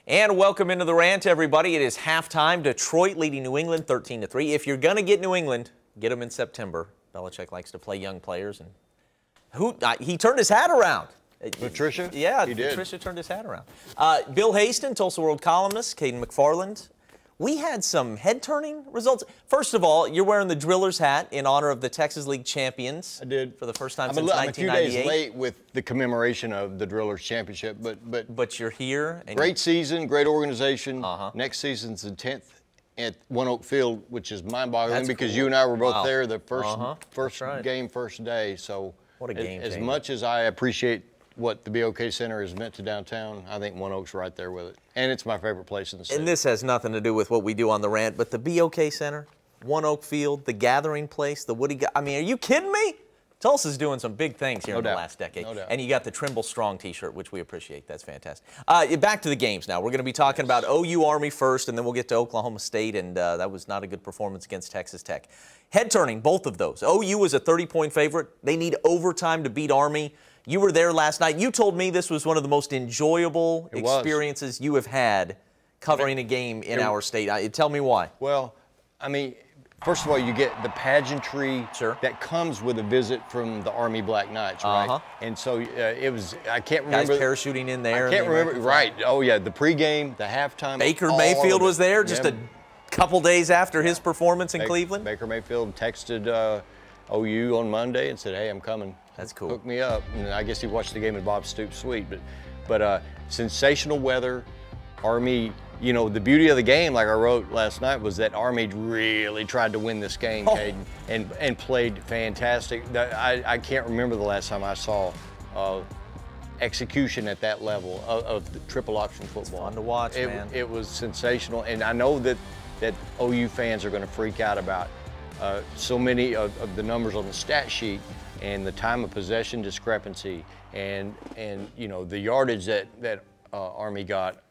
And welcome into the Rant, everybody. It is halftime. Detroit leading New England 13-3. If you're going to get New England, get them in September. Belichick likes to play young players. And he turned his hat around. Patricia? Yeah, he did. Patricia turned his hat around. Bill Haston, Tulsa World columnist, Caden McFarland. We had some head-turning results. First of all, you're wearing the Drillers hat in honor of the Texas League champions. I did. For the first time since I'm 1998. a few days late with the commemoration of the Drillers championship, but you're here. And great season, great organization. Next season's the 10th at One Oak Field, which is mind-boggling because cool. You and I were both there the first game, first day. So what a game as much as I appreciate what the BOK Center has meant to downtown, I think One Oak's right there with it. And it's my favorite place in the city. And this has nothing to do with what we do on the Rant, but the BOK Center, One Oak Field, the gathering place, the Woody, I mean, are you kidding me? Tulsa's doing some big things here in the last decade. No doubt. And you got the Trimble Strong t-shirt, which we appreciate. That's fantastic. Back to the games now. We're going to be talking about OU Army first, and then we'll get to Oklahoma State, and that was not a good performance against Texas Tech. Head-turning, both of those. OU was a 30-point favorite. They need overtime to beat Army. You were there last night. You told me this was one of the most enjoyable experiences you have had covering a game in our state. Tell me why. Well, I mean, first of all, you get the pageantry that comes with a visit from the Army Black Knights, right? And so it was, I can't remember. Guys parachuting in there. I can't remember, right. Oh, yeah, the pregame, the halftime. Baker Mayfield was there just a couple days after his performance in Cleveland. Baker Mayfield texted OU on Monday and said, hey, I'm coming. That's cool. Hook me up. And I guess he watched the game at Bob Stoops' suite. But sensational weather. Army, you know, the beauty of the game, like I wrote last night, was that Army really tried to win this game, Caden, and played fantastic. I can't remember the last time I saw execution at that level of the triple option football. It's fun to watch, man. It was sensational. And I know that OU fans are going to freak out about so many of the numbers on the stat sheet and the time of possession discrepancy and you know, the yardage that Army got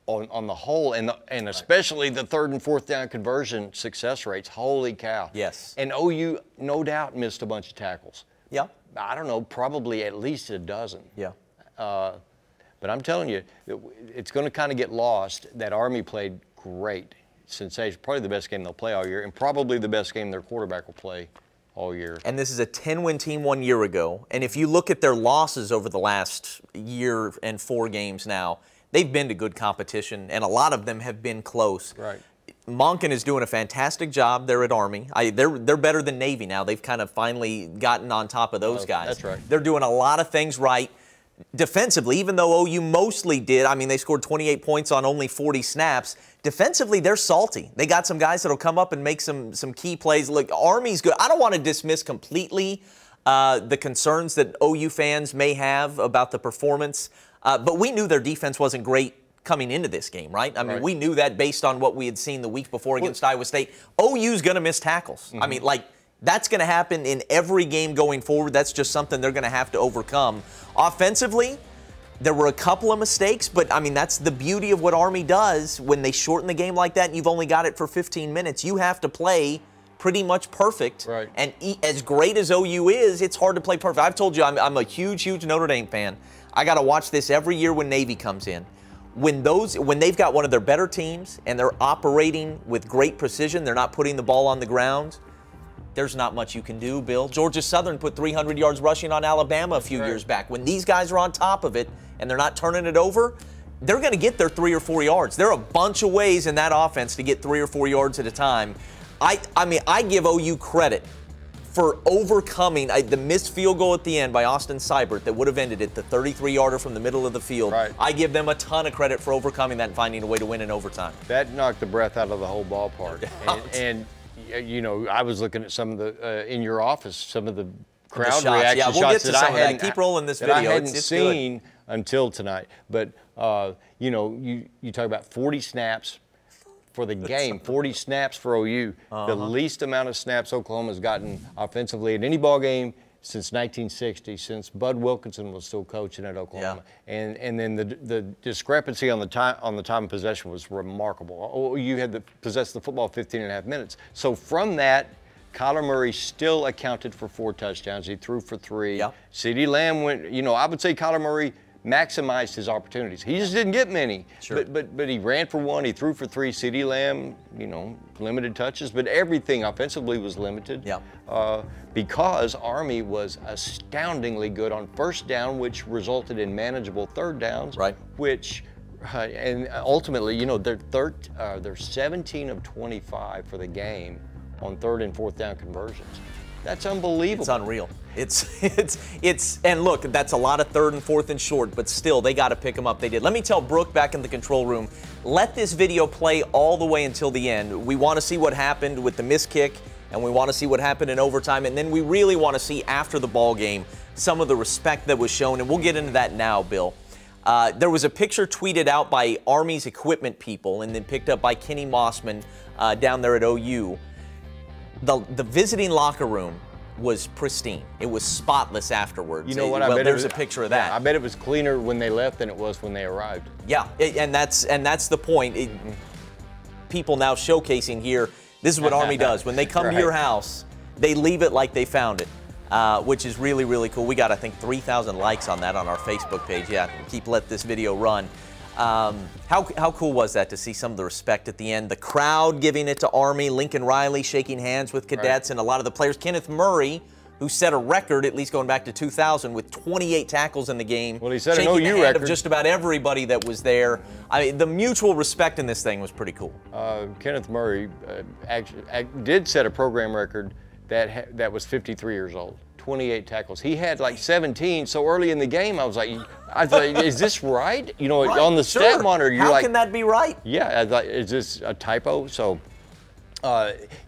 on the whole, and especially the third and fourth down conversion success rates. Holy cow. Yes. And OU no doubt missed a bunch of tackles. Yeah. I don't know, probably at least a dozen. Yeah. But I'm telling you, it's going to kind of get lost that Army played great. Sensation, probably the best game they'll play all year, and probably the best game their quarterback will play all year. And this is a 10-win team 1 year ago. And if you look at their losses over the last year and 4 games now, they've been to good competition, and a lot of them have been close. Right. Monken is doing a fantastic job there at Army. They're better than Navy now. They've kind of finally gotten on top of those guys. That's right. They're doing a lot of things right. Defensively, even though OU mostly did, I mean, they scored 28 points on only 40 snaps. Defensively, they're salty. They got some guys that'll come up and make some key plays. Look, Army's good. I don't want to dismiss completely the concerns that OU fans may have about the performance, but we knew their defense wasn't great coming into this game, right? I mean, we knew that based on what we had seen the week before against Iowa State. OU's going to miss tackles. I mean, like, that's going to happen in every game going forward. That's just something they're going to have to overcome. Offensively, there were a couple of mistakes, but, I mean, that's the beauty of what Army does when they shorten the game like that and you've only got it for 15 minutes. You have to play pretty much perfect. Right. And as great as OU is, it's hard to play perfect. I've told you I'm a huge Notre Dame fan. I got to watch this every year when Navy comes in. When they've got one of their better teams and they're operating with great precision, they're not putting the ball on the ground, there's not much you can do, Bill. Georgia Southern put 300 yards rushing on Alabama a few years back. When these guys are on top of it and they're not turning it over, they're going to get their 3 or 4 yards. There are a bunch of ways in that offense to get 3 or 4 yards at a time. I mean, I give OU credit for overcoming the missed field goal at the end by Austin Seibert that would have ended it, the 33-yarder from the middle of the field. Right. I give them a ton of credit for overcoming that and finding a way to win in overtime. That knocked the breath out of the whole ballpark. and you know, I was looking at some of the in your office, some of the crowd reaction we'll shots get to that some I hadn't keep rolling this that video. I hadn't seen until tonight. But you know, you talk about 40 snaps for the game, 40 snaps for OU, the least amount of snaps Oklahoma's gotten offensively in any ball game since 1960, since Bud Wilkinson was still coaching at Oklahoma. And then the discrepancy on the time of possession was remarkable. You had to possess the football 15 and a half minutes. So from that, Kyler Murray still accounted for 4 touchdowns. He threw for 3. CeeDee Lamb went, you know, I would say Kyler Murray maximized his opportunities. He just didn't get many. Sure. But he ran for one, he threw for three. CeeDee Lamb, you know, limited touches, but everything offensively was limited. Yeah. Because Army was astoundingly good on first down, which resulted in manageable third downs. Right. Which, and ultimately, you know, they're 17 of 25 for the game on third and fourth down conversions. That's unbelievable. It's unreal. It's and look, that's a lot of third and fourth and short, but still, they got to pick them up. They did. Let me tell Brooke back in the control room, let this video play all the way until the end. We want to see what happened with the missed kick, and we want to see what happened in overtime, and then we really want to see after the ball game some of the respect that was shown, and we'll get into that now, Bill. There was a picture tweeted out by Army's equipment people and then picked up by Kenny Mossman down there at OU. The visiting locker room was pristine. It was spotless afterwards. You know what? Well, there's a picture of that. Yeah, I bet it was cleaner when they left than it was when they arrived. Yeah, and that's the point. People now showcasing here. This is what Army does. When they come to your house, they leave it like they found it, which is really, really cool. We got, I think, 3,000 likes on that on our Facebook page. Yeah, let this video run. How cool was that to see some of the respect at the end? The crowd giving it to Army, Lincoln Riley shaking hands with cadets, and a lot of the players. Kenneth Murray, who set a record, at least going back to 2000, with 28 tackles in the game. Well, he set an shaking the OU hand record. of just about everybody that was there. I mean, the mutual respect in this thing was pretty cool. Kenneth Murray actually did set a program record that was 53 years old. 28 tackles. He had like 17. So early in the game, I thought, is this right? You know, Right, on the sure. stat monitor, you're How like, can that be right? yeah, I thought, is this a typo? So,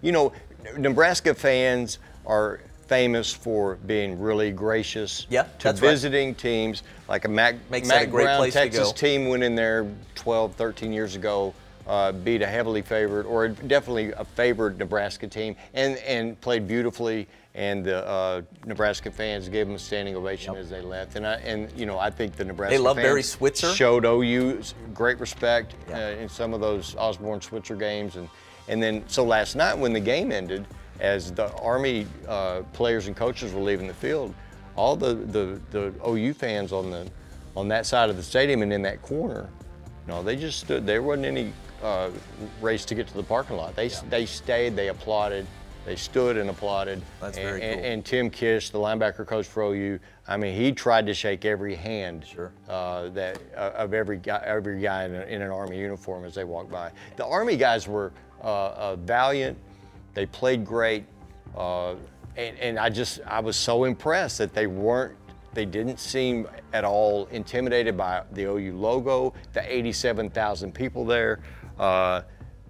you know, Nebraska fans are famous for being really gracious to that's visiting teams. Like a Mac Makes that a great Brown, place to Texas go. team went in there 12, 13 years ago, beat a heavily favored, or definitely a favored Nebraska team, and played beautifully. And the Nebraska fans gave them a standing ovation as they left. And you know, I think the Nebraska They love fans Barry Switzer. showed OU great respect in some of those Osborne Switzer games. And then so last night when the game ended, as the Army players and coaches were leaving the field, all the OU fans on that side of the stadium and in that corner, no, they just stood. There wasn't any race to get to the parking lot. They stayed. They applauded. They stood and applauded. That's very cool. And Tim Kish, the linebacker coach for OU, I mean, he tried to shake every hand of every guy in an Army uniform as they walked by. The Army guys were valiant. They played great, and I was so impressed that they didn't seem at all intimidated by the OU logo, the 87,000 people there.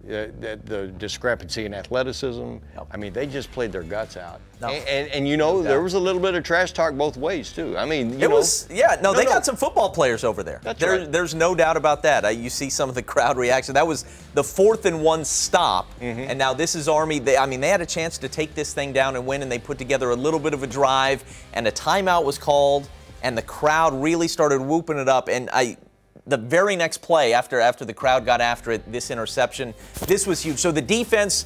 The discrepancy in athleticism. I mean, they just played their guts out. And you know, there was a little bit of trash talk both ways, too. I mean, they got some football players over there. That's right. There's no doubt about that. You see some of the crowd reaction. That was the 4th and 1 stop, and now this is Army. They had a chance to take this thing down and win, and they put together a little bit of a drive, and a timeout was called, and the crowd really started whooping it up. And the very next play after the crowd got after it, this interception, this was huge. So the defense,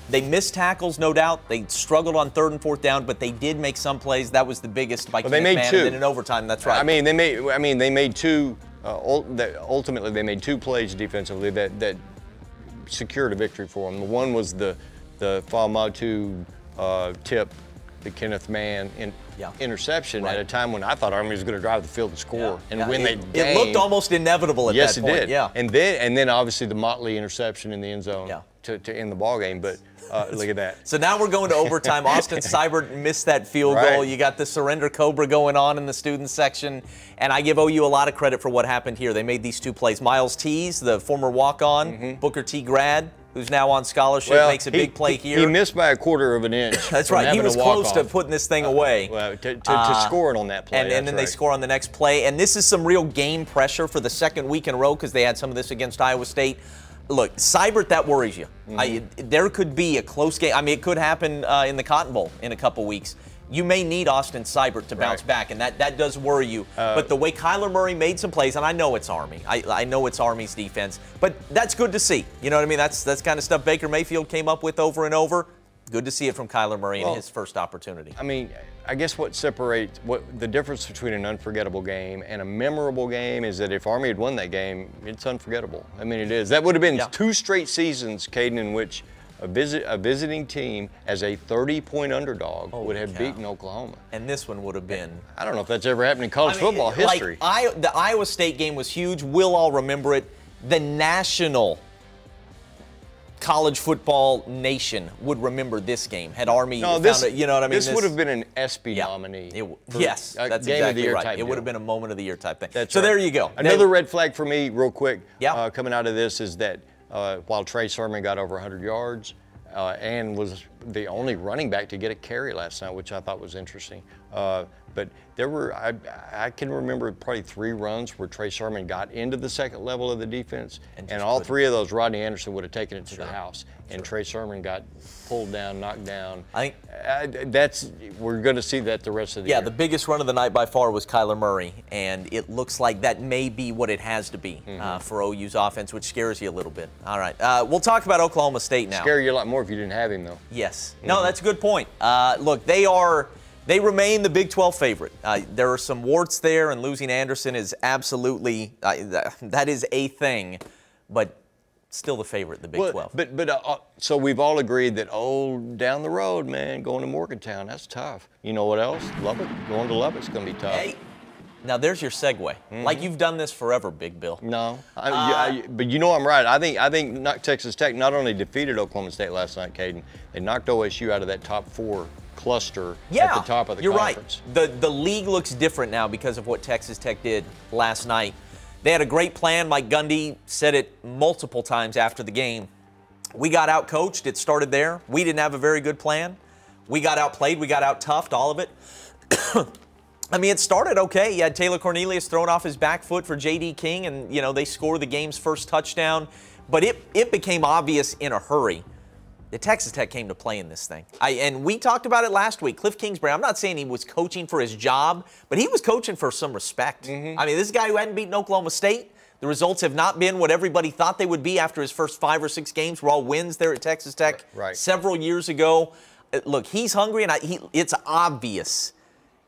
they missed tackles, no doubt. They struggled on 3rd and 4th down, but they did make some plays. That was the biggest by Kenneth Mann. Two. And then in overtime, that's right. I mean, they made two. Ultimately, they made two plays defensively that secured a victory for them. The one was the Falmatu tip, the Kenneth Mann interception at a time when I thought Army was going to drive the field and score and win that game. It looked almost inevitable at that point. Yes, it did. Yeah. And then obviously the Motley interception in the end zone to end the ball game. But look at that. So now we're going to overtime. Austin Seibert missed that field goal. You got the surrender cobra going on in the student section. And I give OU a lot of credit for what happened here. They made these two plays. Miles Tees, the former walk-on, Booker T grad, who's now on scholarship, makes a big play here. He missed by a quarter of an inch. That's right. He was close to putting this thing away. Well, to score it on that play. And then they score on the next play. And this is some real game pressure for the second week in a row because they had some of this against Iowa State. Look, Seibert, that worries you. There could be a close game. I mean, it could happen in the Cotton Bowl in a couple weeks. You may need Austin Seibert to bounce back, and that does worry you. But the way Kyler Murray made some plays, and I know it's Army. I know it's Army's defense, but that's good to see. You know what I mean? That's kind of stuff Baker Mayfield came up with over and over. Good to see it from Kyler Murray in his first opportunity. I mean, I guess what separates the difference between an unforgettable game and a memorable game is that if Army had won that game, it's unforgettable. I mean, it is. That would have been 2 straight seasons, Caden, in which a visiting team as a 30-point underdog would have beaten Oklahoma. And this one would have been. I don't know if that's ever happened in college football history. The Iowa State game was huge. We'll all remember it. The national college football nation would remember this game. Had Army found it, you know what I mean? This would have been an ESPY nominee. Yes, that's exactly right. It would have been a moment of the year type thing. That's so right. There you go. Another red flag for me, real quick, coming out of this is that while Trey Sermon got over 100 yards and was the only running back to get a carry last night, which I thought was interesting. But there were, I can remember probably 3 runs where Trey Sermon got into the second level of the defense, and all 3 of those Rodney Anderson would have taken it to the house. And Trey Sermon got pulled down, knocked down. I think we're going to see that the rest of the year. Yeah, the biggest run of the night by far was Kyler Murray, and it looks like that may be what it has to be for OU's offense, which scares you a little bit. All right, we'll talk about Oklahoma State now. Scare you a lot more if you didn't have him, though. Yes. No, that's a good point. Look, they remain the Big 12 favorite. There are some warts there, and losing Anderson is absolutely that is a thing, but still the favorite in the Big 12. But so we've all agreed that, down the road, man, going to Morgantown, that's tough. You know what else? Lubbock. Going to Lubbock's going to be tough. Hey, now there's your segue. Like you've done this forever, Big Bill. No, but you know I'm right. I think Texas Tech not only defeated Oklahoma State last night, Caden, they knocked OSU out of that top 4 cluster at the top of the conference. You're right. The league looks different now because of what Texas Tech did last night. They had a great plan. Mike Gundy said it multiple times after the game. We got out-coached. It started there. We didn't have a very good plan. We got outplayed. We got out-toughed, all of it. I mean, it started okay. You had Taylor Cornelius throwing off his back foot for J.D. King, and, they scored the game's first touchdown. But it became obvious in a hurry that Texas Tech came to play in this thing. And we talked about it last week. Cliff Kingsbury, I'm not saying he was coaching for his job, but he was coaching for some respect. I mean, this guy who hadn't beaten Oklahoma State, the results have not been what everybody thought they would be after his first 5 or 6 games were all wins there at Texas Tech several years ago. Look, he's hungry, and it's obvious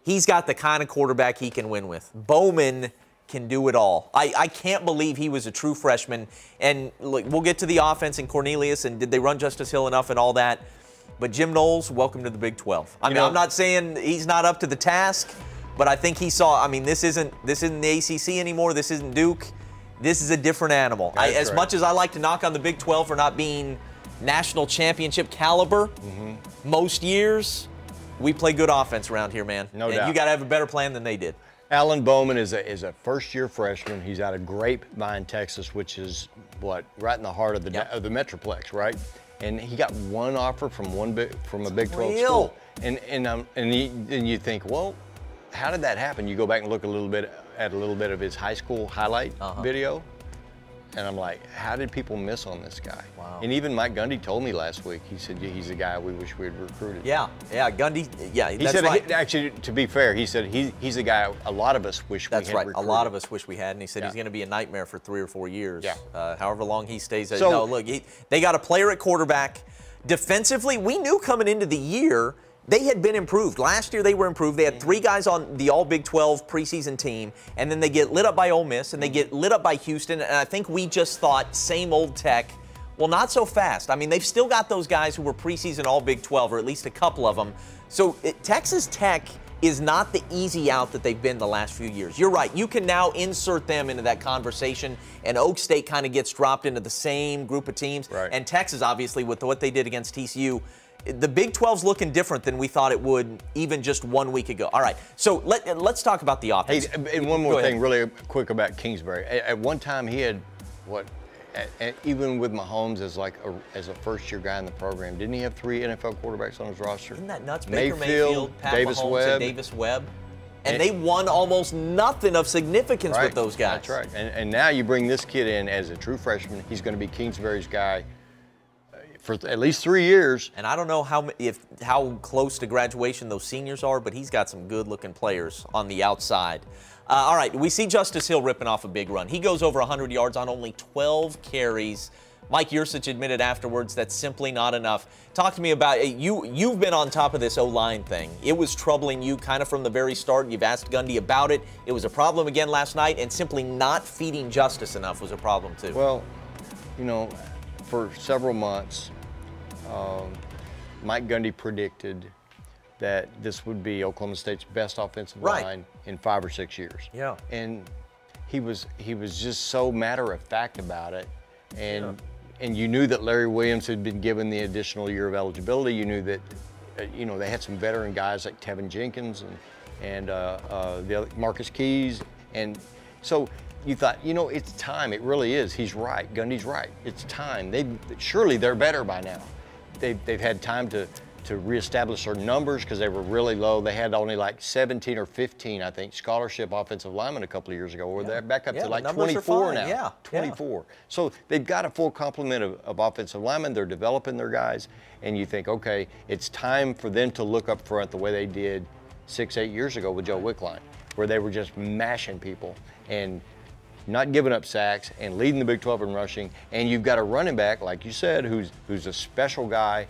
he's got the kind of quarterback he can win with. Bowman can do it all. I can't believe he was a true freshman. And look, we'll get to the offense and Cornelius and did they run Justice Hill enough and all that. But Jim Knowles, welcome to the Big 12. I mean, I'm not saying he's not up to the task, but I think he saw, I mean, this isn't the ACC anymore. This isn't Duke. This is a different animal. As much as I like to knock on the Big 12 for not being national championship caliber most years, we play good offense around here, man. No doubt. You got to have a better plan than they did. Alan Bowman is a first-year freshman. He's out of Grapevine, Texas, which is right in the heart of the Metroplex, right? And he got one offer from a Big 12 school. And you think, well, how did that happen? You go back and look a little bit of his high school highlight video. And I'm like, how did people miss on this guy? Wow. And even Mike Gundy told me last week, he said, he's a guy we wish we had recruited. Yeah, Gundy, he said, actually, to be fair, he said he's a guy a lot of us wish we had recruited. A lot of us wish we had, and he said he's going to be a nightmare for 3 or 4 years. Yeah. However long he stays. No, look, they got a player at quarterback. Defensively, we knew coming into the year they had been improved. Last year they were improved. They had 3 guys on the all Big 12 preseason team, and then they get lit up by Ole Miss, and they get lit up by Houston, and I think we just thought, same old Tech. Well, not so fast. I mean, they've still got those guys who were preseason all Big 12, or at least a couple of them. So Texas Tech is not the easy out that they've been the last few years. You're right. You can now insert them into that conversation, and Oak State kind of gets dropped into the same group of teams. Right. And Texas, obviously, with what they did against TCU, the Big 12's looking different than we thought it would even just 1 week ago. All right, so let's talk about the offense. Hey, and one more thing really quick about Kingsbury. At one time he had, even with Mahomes as a first-year guy in the program, didn't he have 3 NFL quarterbacks on his roster? Isn't that nuts? Mayfield, Baker Mayfield, Pat Mahomes, and Davis Webb. And they won almost nothing of significance with those guys. That's right. And now you bring this kid in as a true freshman. He's going to be Kingsbury's guy for at least 3 years. And I don't know how close to graduation those seniors are, but he's got some good-looking players on the outside. All right, we see Justice Hill ripping off a big run. He goes over 100 yards on only 12 carries. Mike Yursich admitted afterwards that's simply not enough. Talk to me about you've been on top of this O-line thing. It was troubling you kind of from the very start. You've asked Gundy about it. It was a problem again last night, and simply not feeding Justice enough was a problem too. Well, you know, for several months, Mike Gundy predicted that this would be Oklahoma State's best offensive line in 5 or 6 years. Yeah. And he was just so matter-of-fact about it. And you knew that Larry Williams had been given the additional year of eligibility. You knew that, you know, they had some veteran guys like Tevin Jenkins and the other Marcus Keys. And so you thought, you know, it's time. It really is. He's right. Gundy's right. It's time. Surely they're better by now. They've had time to reestablish their numbers because they were really low. They had only like 17 or 15, I think, scholarship offensive linemen a couple of years ago. They're back up to like 24 now. Yeah. 24. So they've got a full complement of offensive linemen. They're developing their guys. And you think, okay, it's time for them to look up front the way they did 6, 8 years ago with Joe Wickline, where they were just mashing people and not giving up sacks and leading the Big 12 in rushing. And you've got a running back, like you said, who's a special guy.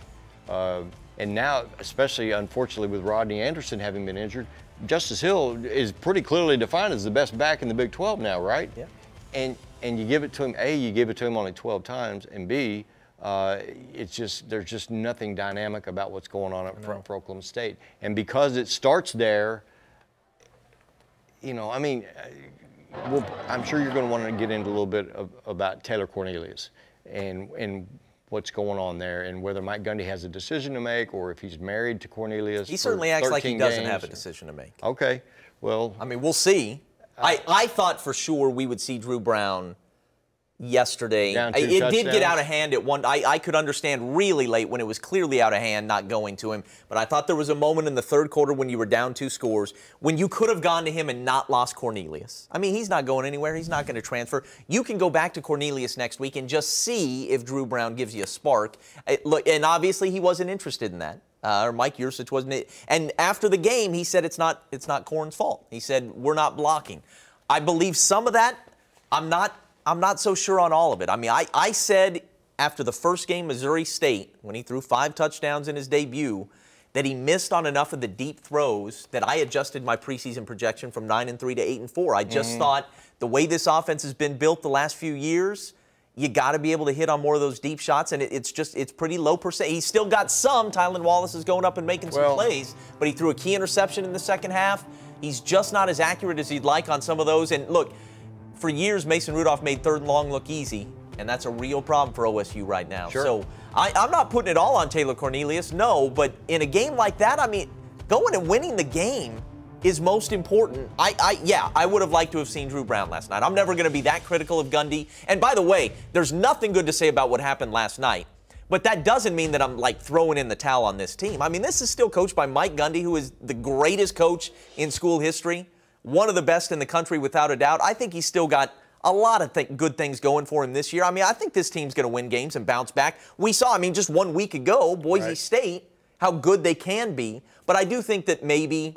And now, especially unfortunately with Rodney Anderson having been injured, Justice Hill is pretty clearly defined as the best back in the Big 12 now, right? Yeah. And you give it to him, A, you give it to him only 12 times, and B, there's just nothing dynamic about what's going on up front for Oklahoma State. And because it starts there, you know, I mean, I'm sure you're going to want to get into a little bit about Taylor Cornelius and what's going on there and whether Mike Gundy has a decision to make or if he's married to Cornelius. He certainly acts like he doesn't have a decision to make. Okay, well. I mean, we'll see. I thought for sure we would see Drew Brown yesterday. It did get out of hand at one. I could understand really late when it was clearly out of hand not going to him, but I thought there was a moment in the third quarter when you were down 2 scores when you could have gone to him and not lost Cornelius. I mean, he's not going anywhere. He's not going to transfer. You can go back to Cornelius next week and just see if Drew Brown gives you a spark. Look, and obviously he wasn't interested in that. Or Mike Yursich wasn't. And after the game, he said it's not Corn's fault. He said we're not blocking. I believe some of that. I'm not so sure on all of it. I mean, I said after the first game, Missouri State, when he threw 5 touchdowns in his debut, that he missed on enough of the deep throws that I adjusted my preseason projection from 9-3 to 8-4. I just thought the way this offense has been built the last few years, you got to be able to hit on more of those deep shots, and it's pretty low percent. He's still got some. Tylan Wallace is going up and making some plays, but he threw a key interception in the second half. He's just not as accurate as he'd like on some of those. And look, for years, Mason Rudolph made 3rd and long look easy, and that's a real problem for OSU right now. Sure. So I'm not putting it all on Taylor Cornelius, no, but in a game like that, I mean, going and winning the game is most important. I would have liked to have seen Drew Brown last night. I'm never going to be that critical of Gundy. And by the way, there's nothing good to say about what happened last night. But that doesn't mean that I'm like throwing in the towel on this team. I mean, this is still coached by Mike Gundy, who is the greatest coach in school history, one of the best in the country without a doubt. I think he's still got a lot of good things going for him this year. I mean, I think this team's going to win games and bounce back. We saw, I mean, just 1 week ago, Boise State, how good they can be. But I do think that maybe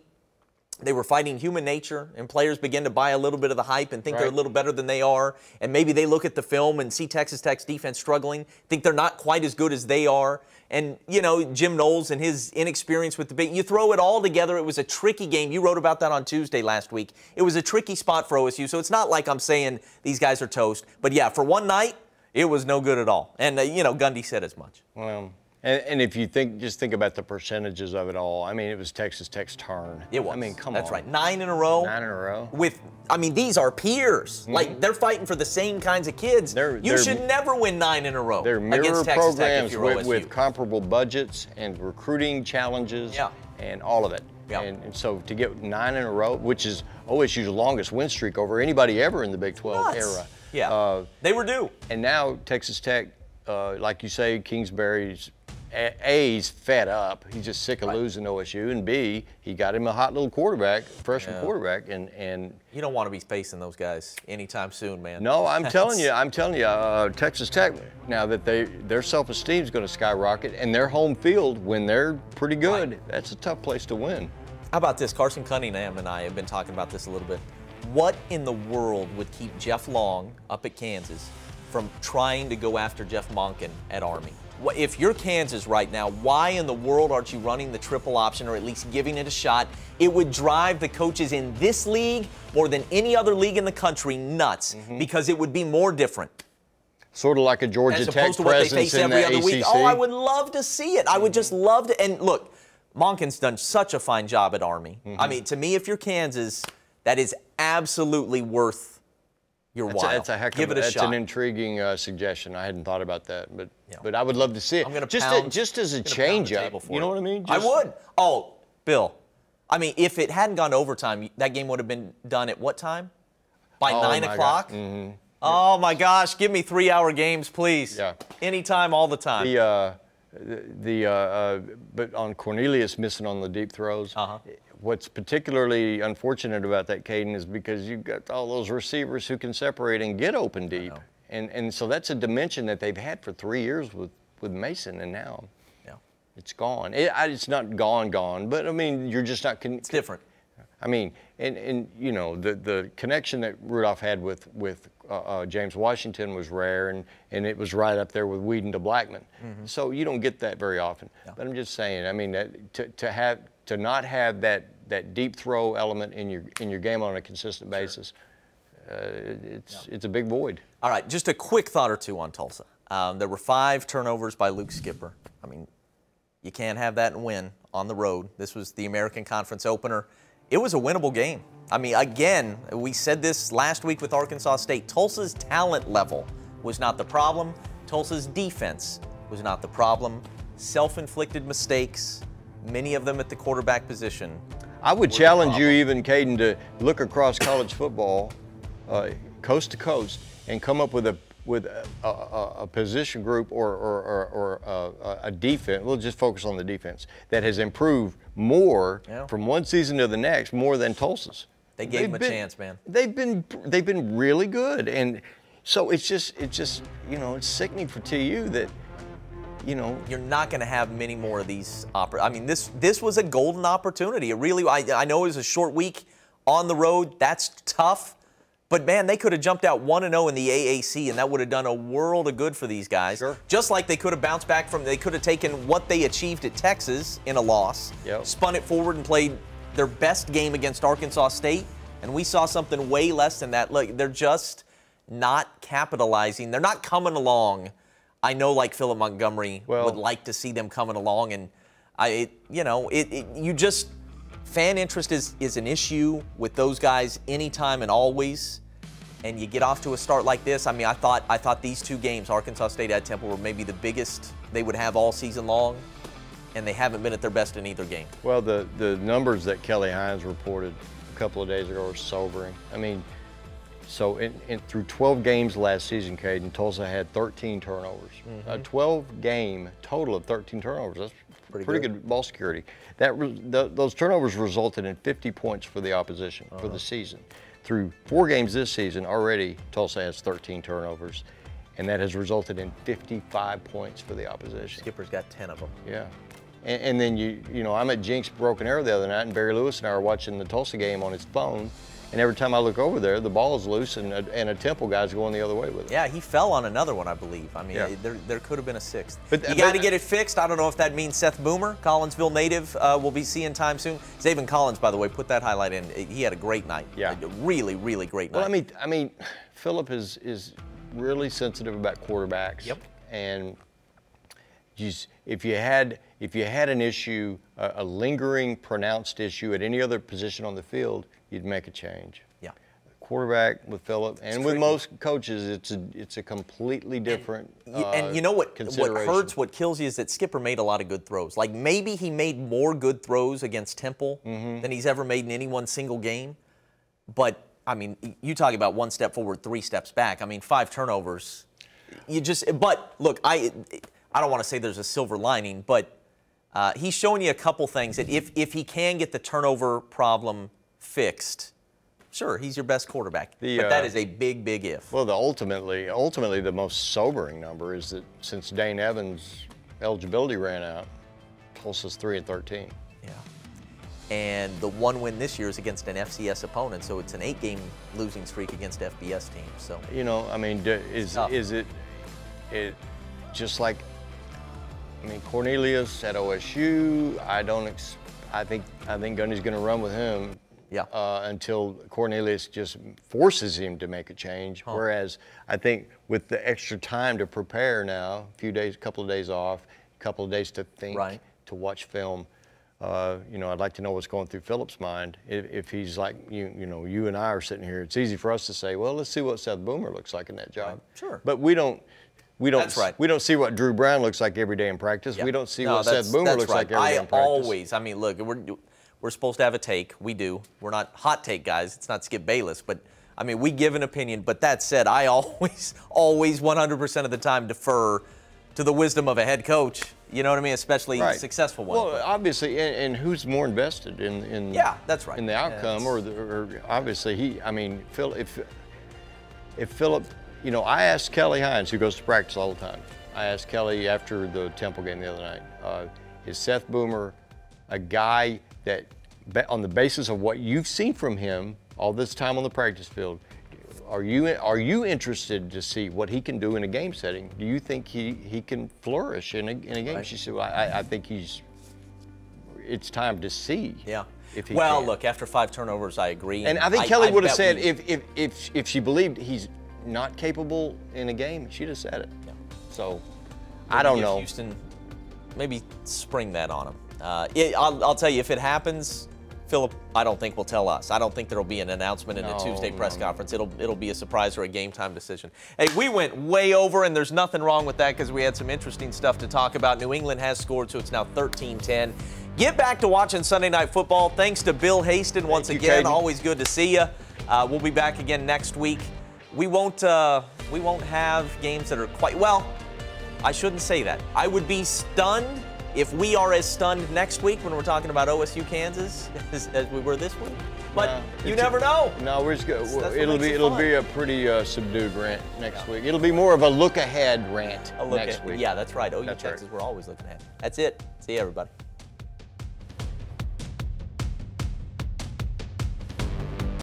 they were fighting human nature, and players begin to buy a little bit of the hype and think they're a little better than they are. And maybe they look at the film and see Texas Tech's defense struggling, think they're not quite as good as they are. And, you know, Jim Knowles and his inexperience with the big, you throw it all together. It was a tricky game. You wrote about that on Tuesday last week. It was a tricky spot for OSU. So it's not like I'm saying these guys are toast. But, yeah, for one night, it was no good at all. And, you know, Gundy said as much. Well, and if you just think about the percentages of it all, I mean, it was Texas Tech's turn. It was. I mean, come on. That's right. 9 in a row. 9 in a row. With, I mean, these are peers. Like, they're fighting for the same kinds of kids. You should never win 9 in a row they're mirror against Texas Tech if programs you're OSU. with comparable budgets and recruiting challenges and all of it. Yeah. And so to get 9 in a row, which is OSU's longest win streak over anybody ever in the Big 12 era. Yeah, they were due. And now Texas Tech, like you say, Kingsbury's A, he's fed up. He's just sick of losing OSU, and B, he got him a hot little quarterback, freshman quarterback, and you don't want to be facing those guys anytime soon, man. no, I'm telling you, Texas Tech, now that their self-esteem is going to skyrocket, and their home field when they're pretty good, that's a tough place to win. How about this? Carson Cunningham and I have been talking about this a little bit. What in the world would keep Jeff Long up at Kansas from trying to go after Jeff Monken at Army? If you're Kansas right now, why in the world aren't you running the triple option or at least giving it a shot? It would drive the coaches in this league more than any other league in the country nuts because it would be more different. Sort of like a Georgia Tech presence what they face in every the other ACC. week. Oh, I would love to see it. I would just love to. And look, Monken's done such a fine job at Army. I mean, to me, if you're Kansas, that is absolutely worth your while. That's a heck of Give it a shot. That's an intriguing suggestion. I hadn't thought about that, but I would love to see it. I'm gonna just as a change-up. You know what I mean? I would. Oh, Bill. I mean, if it hadn't gone to overtime, that game would have been done at what time? By 9 o'clock? Oh my gosh! Give me 3-hour games, please. Yeah. Anytime, all the time. But on Cornelius missing on the deep throws. What's particularly unfortunate about that, Caden, is because you've got all those receivers who can separate and get open deep. And so that's a dimension that they've had for 3 years with Mason, and now it's gone. It's not gone, but I mean, you're just not. It's different. I mean, and you know, the connection that Rudolph had with James Washington was rare, and it was right up there with Whedon to Blackman. So you don't get that very often. But I'm just saying, I mean, to not have that deep throw element in your game on a consistent basis, it's a big void. All right, just a quick thought or two on Tulsa. There were 5 turnovers by Luke Skipper. I mean, you can't have that and win on the road. This was the American Conference opener. It was a winnable game. I mean, again, we said this last week with Arkansas State. Tulsa's talent level was not the problem. Tulsa's defense was not the problem. Self-inflicted mistakes, many of them at the quarterback position. I would challenge you even, Caden, to look across college football, coast to coast, and come up with a position group or a defense. We'll just focus on the defense that has improved more from one season to the next, more than Tulsa's. They gave him a chance, man. They've been really good, and so it's just you know, it's sickening for TU that, you know, you're not going to have many more of these. I mean, this was a golden opportunity. It really. I know it was a short week on the road. That's tough. But, man, they could have jumped out 1-0 in the AAC, and that would have done a world of good for these guys. Sure. Just like they could have bounced back they could have taken what they achieved at Texas in a loss, spun it forward and played their best game against Arkansas State, and we saw something way less than that. Look, they're just not capitalizing. They're not coming along. I know, like Philip Montgomery would like to see them coming along, and fan interest is an issue with those guys anytime and always, and you get off to a start like this. I mean, I thought these 2 games, Arkansas State at Temple, were maybe the biggest they would have all season long, and they haven't been at their best in either game. Well, the numbers that Kelly Hines reported a couple of days ago are sobering. I mean, so through 12 games last season, Caden, Tulsa had 13 turnovers. A 12-game total of 13 turnovers. That's pretty good ball security. Those turnovers resulted in 50 points for the opposition for the season. Through 4 games this season, already Tulsa has 13 turnovers, and that has resulted in 55 points for the opposition. Skipper's got 10 of them. Yeah. And then you know, I'm at Jinx Broken Arrow the other night, and Barry Lewis and I are watching the Tulsa game on his phone. And every time I look over there, the ball is loose, and a Temple guy's going the other way with it. Yeah, he fell on another one, I believe. I mean, there could have been a 6th. But you got to get it fixed. I don't know if that means Seth Boomer, Collinsville native, will be seeing time soon. Zaven Collins, by the way, put that highlight in. He had a great night. Yeah, a really, really great night. Well, I mean, Philip is really sensitive about quarterbacks. Yep. And if you had an issue, a lingering, pronounced issue at any other position on the field, you'd make a change. Yeah. Quarterback with Philip, and with most coaches, it's a completely different. And you know what hurts, what kills you is that Skipper made a lot of good throws. Like maybe he made more good throws against Temple than he's ever made in any one single game. But I mean, you talk about 1 step forward, 3 steps back. I mean, 5 turnovers. But look, I don't want to say there's a silver lining, but he's showing you a couple things that if he can get the turnover problem fixed, sure, he's your best quarterback. But that is a big, big if. Well, ultimately, the most sobering number is that since Dane Evans' eligibility ran out, Tulsa's 3-13. Yeah. And the one win this year is against an FCS opponent, so it's an 8-game losing streak against FBS teams. So you know, I mean, is it just like, I mean, Cornelius at OSU? I think Gundy's going to run with him. Yeah. Until Cornelius just forces him to make a change. Whereas I think with the extra time to prepare now, a few days, a couple of days off, a couple of days to think, to watch film, you know, I'd like to know what's going through Philip's mind. If he's like, you know, you and I are sitting here, it's easy for us to say, well, let's see what Seth Boomer looks like in that job. Right. Sure. But we don't That's right. We don't see what Drew Brown looks like every day in practice. We don't see what Seth Boomer looks like every day in practice. I mean, look, we're supposed to have a take. We do. We're not hot take guys. It's not Skip Bayless. But, I mean, we give an opinion. But that said, I always 100% of the time defer to the wisdom of a head coach. You know what I mean? Especially a successful one. Well, obviously, and who's more invested in that's right. in the outcome, or obviously I mean, if Philip, you know, I asked Kelly Hines, who goes to practice all the time. I asked Kelly after the Temple game the other night, is Seth Boomer a guy that, on the basis of what you've seen from him all this time on the practice field, are you interested to see what he can do in a game setting? Do you think he can flourish in a game? Right. She said, well, I think it's time to see. Yeah. If he can. Look, after 5 turnovers, I agree. And I think Kelly would have said if she believed he's not capable in a game, she'd have said it. Yeah. So, I don't know. Houston, maybe spring that on him. I'll tell you, if it happens, Philip, I don't think will tell us. I don't think there'll be an announcement in a Tuesday press conference. It'll be a surprise or a game time decision. Hey, we went way over, and there's nothing wrong with that because we had some interesting stuff to talk about. New England has scored, so it's now 13-10. Get back to watching Sunday Night Football. Thanks to Bill Haston once again. Always good to see you. We'll be back again next week. We won't have games that are quite well. I shouldn't say that. I would be stunned if we are as stunned next week when we're talking about OSU Kansas as we were this week. But you never know. No, we're just good. It'll be a pretty subdued rant next week. It'll be more of a look ahead rant next week. Yeah, that's right. OU Texas, we're always looking ahead. That's it. See you, everybody.